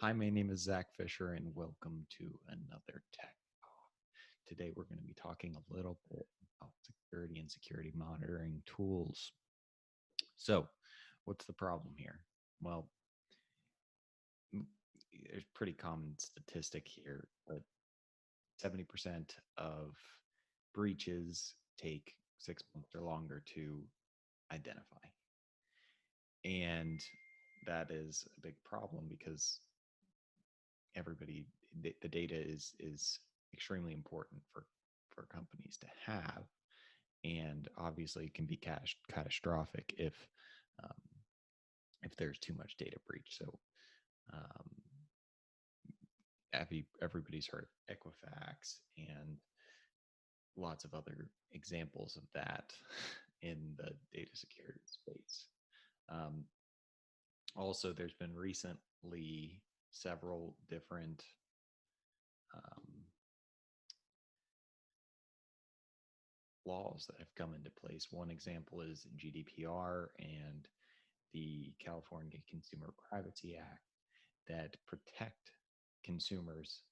Hi, my name is Zach Fisher, and welcome to another Tech Talk. Today, we're going to be talking a little bit about security and security monitoring tools. So, what's the problem here? Well, there's a pretty common statistic here, but 70% of breaches take 6 months or longer to identify. And that is a big problem because the data is extremely important for companies to have, and obviously it can be catastrophic um, if there's too much data breach. So um, everybody's heard of Equifax and lots of other examples of that in the data security space. Um, Also, there's been recently several different um, laws that have come into place. One example is GDPR and the California Consumer Privacy Act that protect consumers'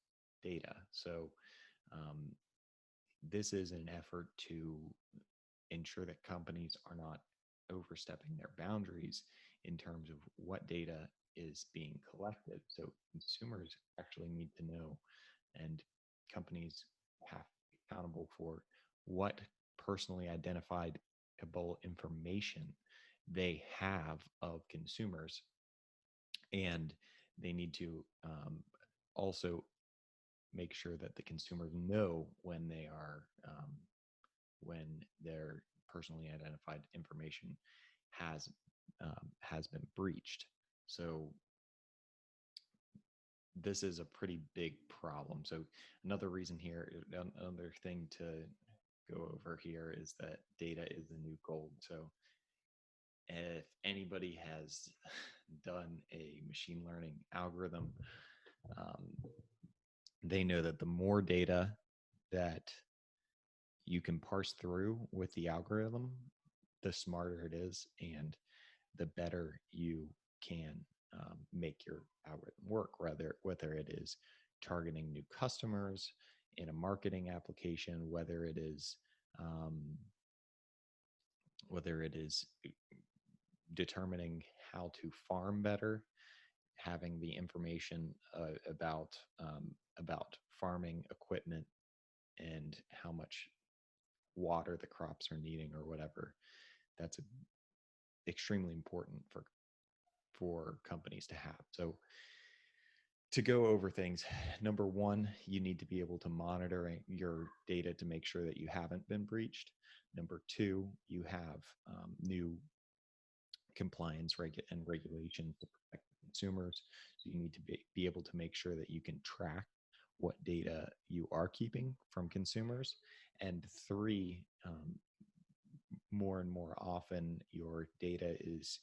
data. So, um, this is an effort to ensure that companies are not overstepping their boundaries in terms of what data is being collected. So, consumers actually need to know, and companies have to be accountable for what personally identifiable information they have of consumers, and they need to also make sure that the consumers know when their personally identified information has has been breached. So this is a pretty big problem. So another thing to go over here is that data is the new gold. So if anybody has done a machine learning algorithm, um, they know that the more data that you can parse through with the algorithm, the smarter it is, and the better you can make your algorithm work. Whether it is targeting new customers in a marketing application, um, whether it is determining how to farm better, having the information about farming equipment and how much water the crops are needing or whatever. That's extremely important for companies to have. So to go over things, number one, you need to be able to monitor your data to make sure that you haven't been breached. Number two, you have new compliance and regulations to protect consumers. So you need to be able to make sure that you can track what data you are keeping from consumers. And three, more and more often, your data is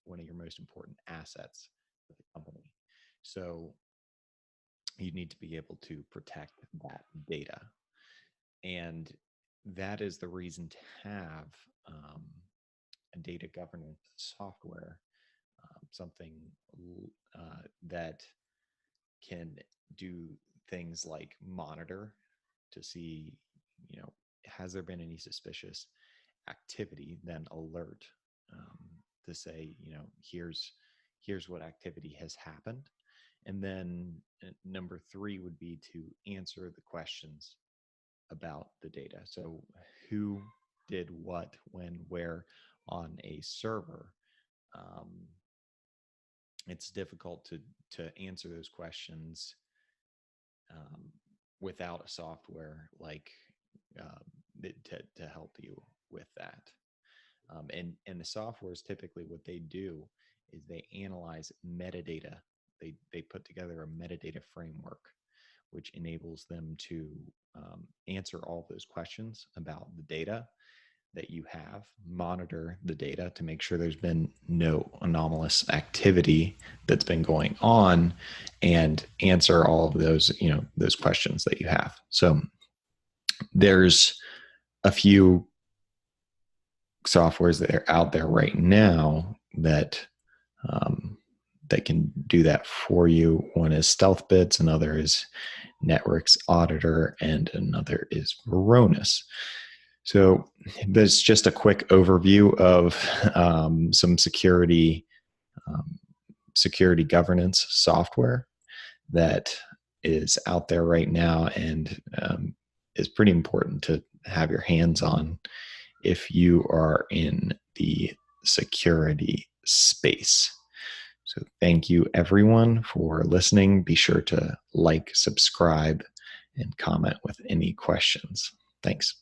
one of your most important assets for the company. So you need to be able to protect that data. And that is the reason to have a data governance software, something that can do things like monitor to see, has there been any suspicious activity, then alert to say, here's what activity has happened. And then number three would be to answer the questions about the data. So who did what, when, where on a server. Um, it's difficult to answer those questions without a software like to help you with that. And the softwares, typically what they do is they analyze metadata. They put together a metadata framework, which enables them to answer all those questions about the data that you have, monitor the data to make sure there's been no anomalous activity that's been going on, and answer all of those questions that you have. So there's a few softwares that are out there right now that that can do that for you. One is StealthBits, another is Networks Auditor, and another is Varonis. So there's just a quick overview of some security governance software that is out there right now, and is pretty important to have your hands on if you are in the security space. So thank you everyone for listening. Be sure to like, subscribe, and comment with any questions. Thanks.